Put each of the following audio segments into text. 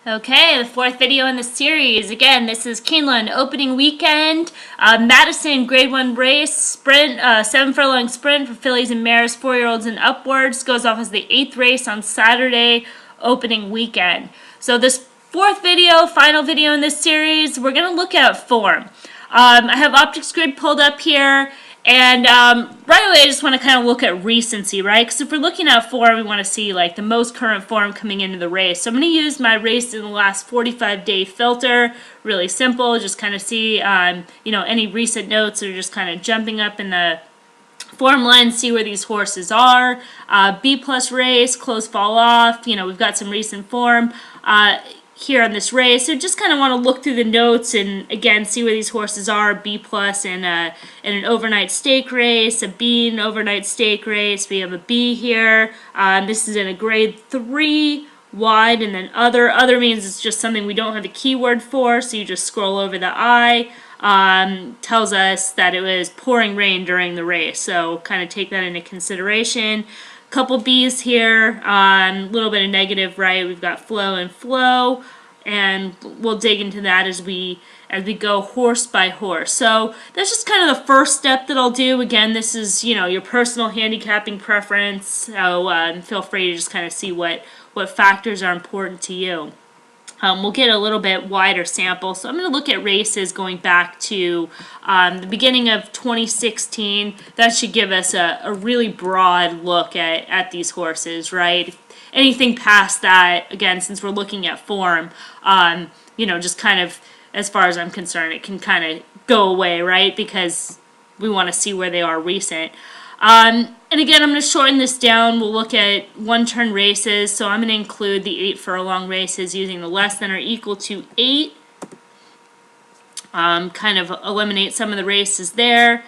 Okay, the fourth video in the series. Again, this is Keeneland opening weekend. Madison Grade 1 race, sprint, 7 furlong sprint for fillies and mares, 4-year-olds and upwards. Goes off as the 8th race on Saturday opening weekend. So this fourth video, final video in this series, we're going to look at form. I have Optics Grid pulled up here. And right away, I just want to kind of look at recency, right? Because if we're looking at form, we want to see like the most current form coming into the race. So I'm going to use my race in the last 45-day filter. Really simple. Just kind of see, any recent notes that are just kind of jumping up in the form line, see where these horses are. B+ race, close fall off. We've got some recent form here on this race. So just kind of want to look through the notes and again see where these horses are. B+ in an overnight stake race, a B in an overnight stake race. We have a B here. This is in a grade 3 wide, and then other. Other means it's just something we don't have a keyword for, so you just scroll over the I. Tells us that it was pouring rain during the race, so kind of take that into consideration. Couple B's here, a little bit of negative, right? We've got flow and flow, and we'll dig into that as we go horse by horse. So that's just kind of the first step that I'll do. Again, this is your personal handicapping preference, so feel free to just kind of see what factors are important to you. We'll get a little bit wider sample. So I'm going to look at races going back to the beginning of 2016. That should give us a really broad look at these horses, right? Anything past that, again, since we're looking at form, just kind of, as far as I'm concerned, it can kind of go away, right? Because we want to see where they are recent. And again, I'm going to shorten this down. We'll look at one-turn races. So I'm going to include the 8 furlong races using the less than or equal to 8. Kind of eliminate some of the races there.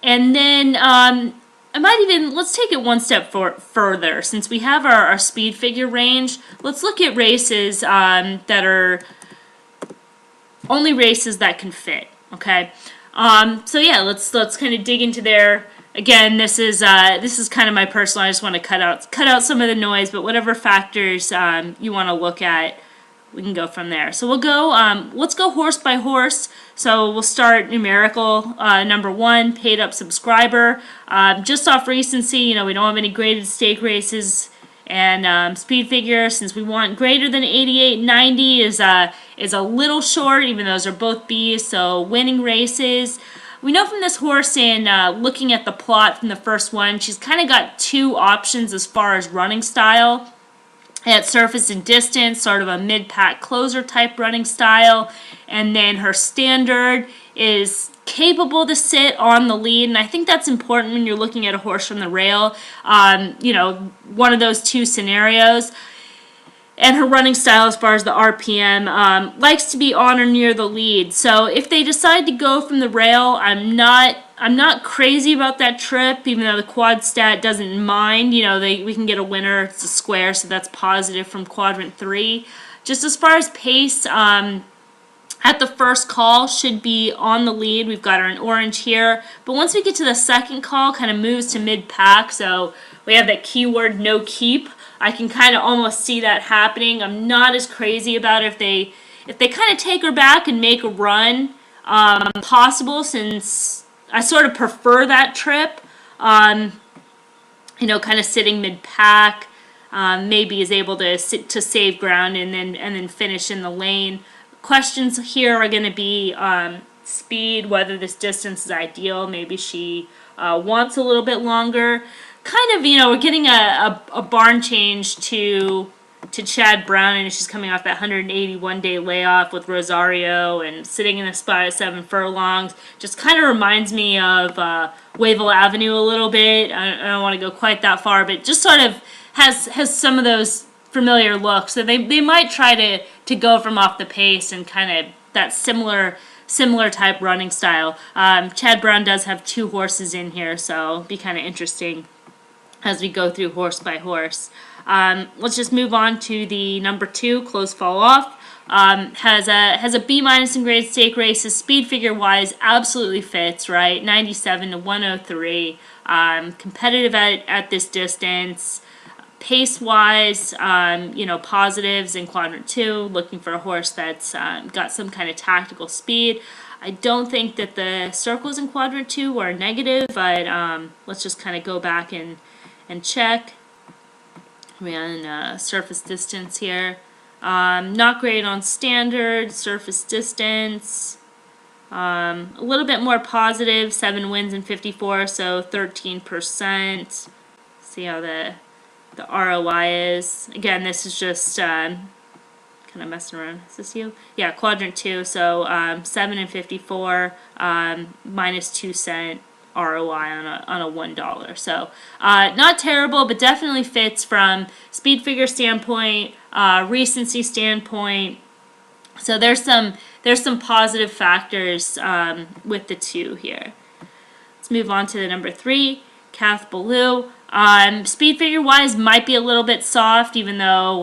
And then I might even, let's take it one step further. Since we have our speed figure range, let's look at races that are only races that can fit, okay? So yeah, let's kind of dig into there. Again, this is kind of my personal. I just want to cut out some of the noise, but whatever factors you want to look at, we can go from there. So we'll go. Let's go horse by horse. So we'll start numerical. Number 1, paid up subscriber. Just off recency, we don't have any graded stake races, and speed figure, since we want greater than 88.90 is a little short. Even those are both B's. So winning races. We know from this horse in looking at the plot from the first one, she's kind of got 2 options as far as running style. At surface and distance, sort of a mid-pack closer type running style. And then her standard is capable to sit on the lead. And I think that's important when you're looking at a horse from the rail. One of those 2 scenarios. And her running style as far as the RPM likes to be on or near the lead. So if they decide to go from the rail, I'm not crazy about that trip, even though the quad stat doesn't mind. We can get a winner. It's a square, so that's positive from quadrant 3. Just as far as pace, at the first call should be on the lead. We've got her in orange here. But once we get to the second call, kind of moves to mid-pack. So we have that keyword no keep. I can kind of almost see that happening. I'm not as crazy about it if they kind of take her back and make a run possible, since I sort of prefer that trip. Kind of sitting mid-pack, maybe is able to save ground and then finish in the lane. Questions here are going to be speed, whether this distance is ideal. Maybe she wants a little bit longer. Kind of, we're getting a barn change to Chad Brown, and she's coming off that 181-day layoff with Rosario and sitting in the spot at 7 furlongs. Just kind of reminds me of Wavell Avenue a little bit. I don't want to go quite that far, but just sort of has some of those familiar looks. So they might try to go from off the pace and kind of that similar type running style. Chad Brown does have 2 horses in here, so it'll be kind of interesting as we go through horse by horse. Let's just move on to the number 2, close fall off. Has a B- in grade stake races. Speed figure wise, absolutely fits, right? 97 to 103. Competitive at this distance. Pace-wise, positives in quadrant 2, looking for a horse that's got some kind of tactical speed. I don't think that the circles in quadrant 2 are negative, but let's just kind of go back and check. We on surface distance here. Not great on standard, surface distance. A little bit more positive, 7 wins and 54, so 13%. See how the ROI is. Again, this is just kind of messing around. Is this you? Yeah, quadrant 2, so 7 and 54, minus 2 cent ROI on a $1. So not terrible, but definitely fits from speed figure standpoint, recency standpoint. So there's some positive factors with the 2 here. Let's move on to the number 3, Cath Ballou. Speed figure wise might be a little bit soft, even though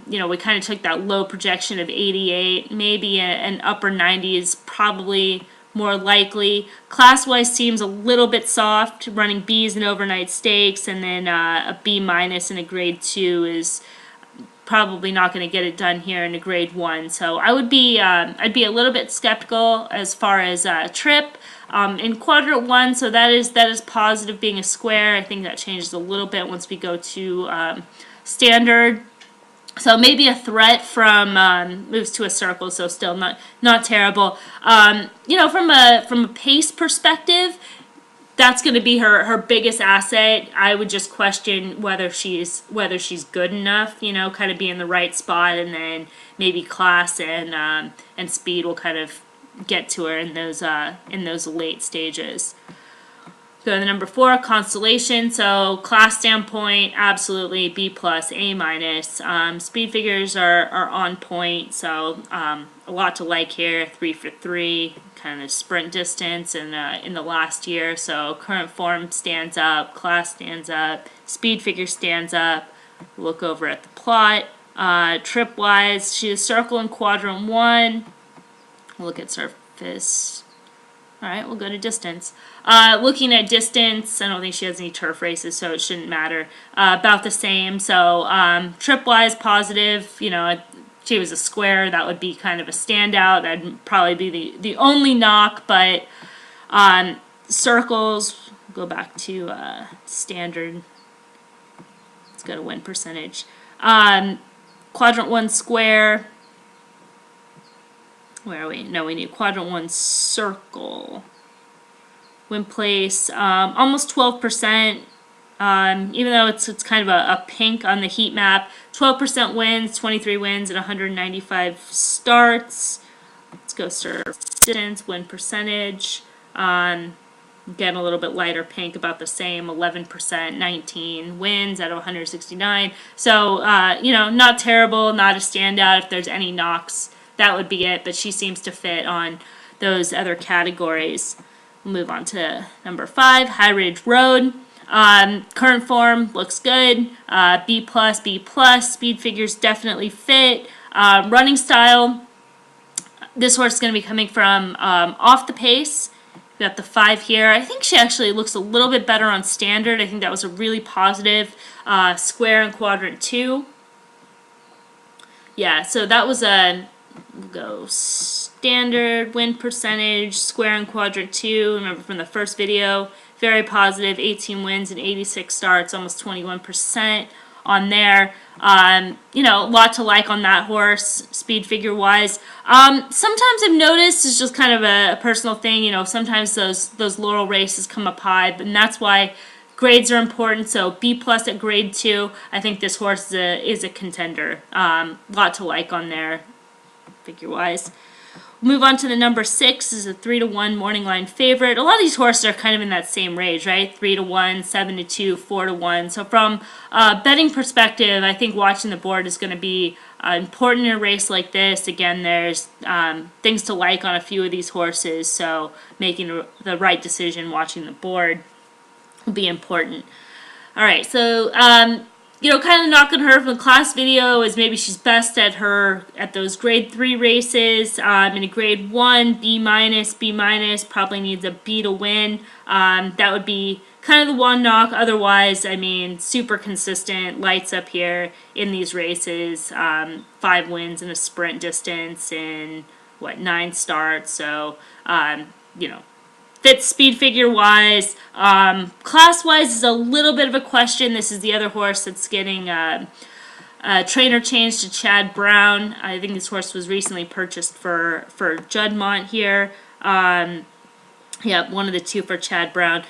we kind of took that low projection of 88. Maybe an upper 90 is probably more likely. Class wise seems a little bit soft, running B's in overnight stakes, and then a B minus in a grade 2 is probably not going to get it done here in a grade 1. So I'd be a little bit skeptical as far as trip. In quadrant 1, so that is positive being a square. I think that changes a little bit once we go to standard. So maybe a threat from moves to a circle, so still not terrible. From a pace perspective, that's going to be her biggest asset. I would just question whether she's good enough. Kind of be in the right spot, and then maybe class and speed will kind of get to her in those late stages. Go to the number 4, Constellation. So class standpoint, absolutely B plus, A minus. Speed figures are on point, so a lot to like here. 3 for 3, kind of sprint distance in the last year. So current form stands up, class stands up, speed figure stands up. Look over at the plot. Trip wise, she's circle in quadrant 1. Look at surface. All right, we'll go to distance. Looking at distance, I don't think she has any turf races, so it shouldn't matter. About the same. So trip-wise, positive. If she was a square, that would be kind of a standout. That'd probably be the only knock. But circles, go back to standard. Let's go to win percentage. Quadrant 1 square. Where are we? No, we need quadrant 1 circle. Win place, almost 12%. Even though it's kind of a pink on the heat map. 12% wins, 23 wins, and 195 starts. Let's go serve distance, win percentage. Again, a little bit lighter pink, about the same, 11%, 19 wins out of 169. So, not terrible, not a standout. If there's any knocks, that would be it, but she seems to fit on those other categories. We'll move on to number 5, High Ridge Road. Current form looks good. B plus, B plus. Speed figures definitely fit. Running style, this horse is going to be coming from off the pace. We got the 5 here. I think she actually looks a little bit better on standard. I think that was a really positive square in quadrant 2. Yeah, so that was a... We'll go standard, win percentage, square in quadrant 2. Remember from the first video, very positive, 18 wins and 86 starts, almost 21% on there. A lot to like on that horse, speed figure wise. Sometimes I've noticed, it's just kind of a personal thing, sometimes those laurel races come up high, and that's why grades are important. So B plus at grade 2. I think this horse is a contender. Lot to like on there, figure-wise. Move on to the number 6. This is a 3-1 morning line favorite. A lot of these horses are kind of in that same range, right? 3-1, 7-2, 4-1. So from a betting perspective, I think watching the board is going to be important in a race like this. Again, there's things to like on a few of these horses, so making the right decision watching the board will be important. All right, so kind of knocking her from the class video is maybe she's best at those grade 3 races. In a grade 1, B minus, probably needs a B to win. That would be kind of the one knock. Otherwise, I mean, super consistent, lights up here in these races. 5 wins in a sprint distance and 9 starts. So, fits speed figure wise. Class wise is a little bit of a question. This is the other horse that's getting a trainer change to Chad Brown. I think this horse was recently purchased for Juddmonte here. Yeah, one of the two for Chad Brown.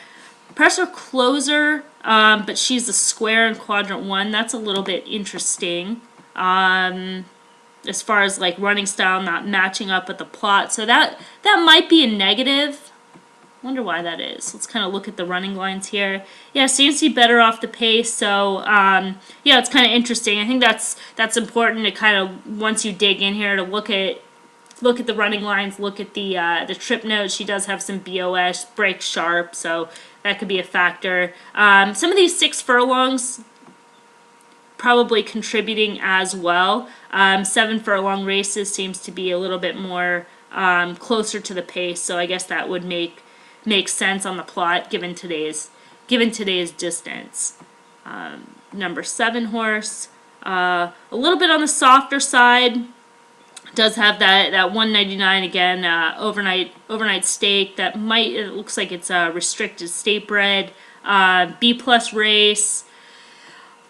Pressure Closer, but she's a square in quadrant 1. That's a little bit interesting. As far as like running style not matching up with the plot. So that might be a negative. Wonder why that is. Let's kind of look at the running lines here. Yeah, seems to be better off the pace. So yeah, it's kind of interesting. I think that's important to kind of, once you dig in here, to look at the running lines, look at the trip notes. She does have some BOS, breaks sharp, so that could be a factor. Some of these 6 furlongs probably contributing as well. 7 furlong races seems to be a little bit more closer to the pace, so I guess that would make sense on the plot given today's distance. Number 7 horse, a little bit on the softer side. Does have that 199 again, overnight stake. It looks like it's a restricted state bred. B plus race.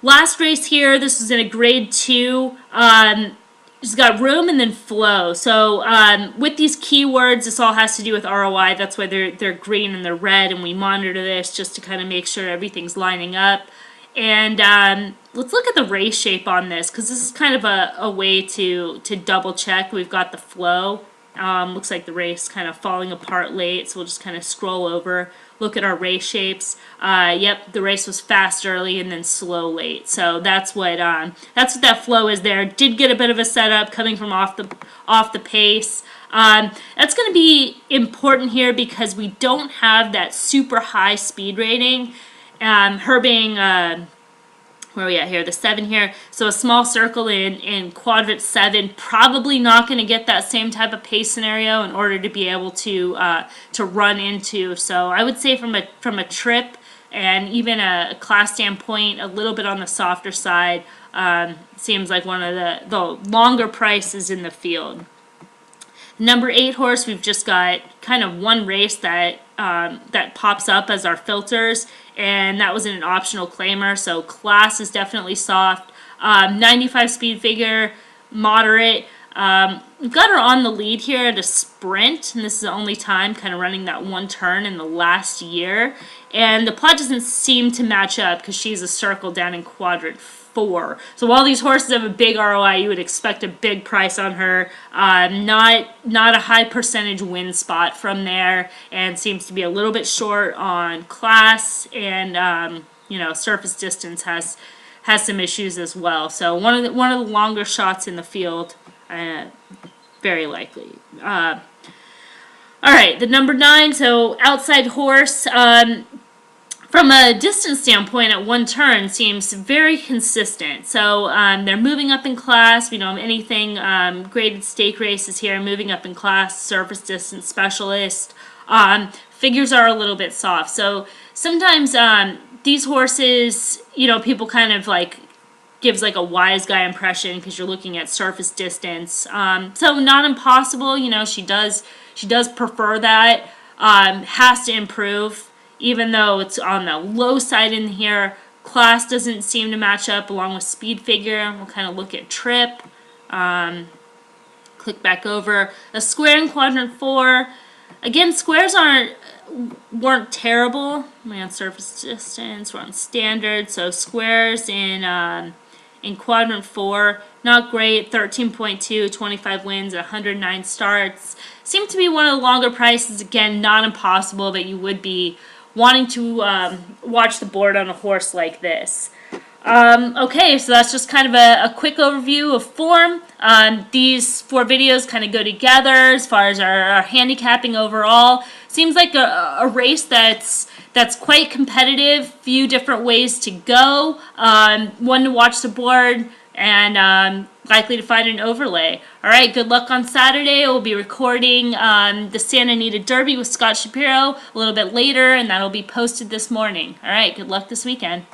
Last race here, this was in a grade 2. It's got room and then flow. So with these keywords, this all has to do with ROI. That's why they're green and they're red, and we monitor this just to kind of make sure everything's lining up. And let's look at the race shape on this, because this is kind of a way to double check. We've got the flow. Looks like the race kind of falling apart late, so we'll just kind of scroll over, look at our race shapes. Yep, the race was fast early and then slow late. So that's what that flow is there. Did get a bit of a setup coming from off the pace. That's going to be important here because we don't have that super high speed rating. Her being where are we at here? The 7 here. So a small circle in quadrant 7, probably not going to get that same type of pace scenario in order to be able to run into. So I would say from a trip and even a class standpoint, a little bit on the softer side. Seems like one of the longer prices in the field. Number 8 horse, we've just got kind of one race that pops up as our filters, and that was in an optional claimer, so class is definitely soft. 95 speed figure, moderate. We've got her on the lead here at a sprint, and this is the only time kind of running that one turn in the last year. And the plot doesn't seem to match up because she's a circle down in quadrant 4. So while these horses have a big ROI, you would expect a big price on her. Not a high percentage win spot from there, and seems to be a little bit short on class, and surface distance has some issues as well. So one of the longer shots in the field, very likely. All right, the number 9. So outside horse. From a distance standpoint, at one turn, seems very consistent. So they're moving up in class. Anything graded stake races here, moving up in class, surface distance specialist. Figures are a little bit soft. So sometimes these horses, people kind of gives a wise guy impression because you're looking at surface distance. So not impossible. She does prefer that. Has to improve. Even though it's on the low side in here, class doesn't seem to match up along with speed figure. We'll kind of look at trip. Click back over. A square in quadrant 4. Again, squares weren't terrible. We're on surface distance. We're on standard. So squares in quadrant 4, not great. 13.2, 25 wins, 109 starts. Seemed to be one of the longer prices. Again, not impossible, but you would be wanting to watch the board on a horse like this. Okay, so that's just kind of a quick overview of form. These 4 videos kind of go together as far as our handicapping overall. Seems like a race that's quite competitive, few different ways to go, one to watch the board, and likely to find an overlay. All right, good luck on Saturday. We'll be recording the Santa Anita Derby with Scott Shapiro a little bit later, and that'll be posted this morning. All right, good luck this weekend.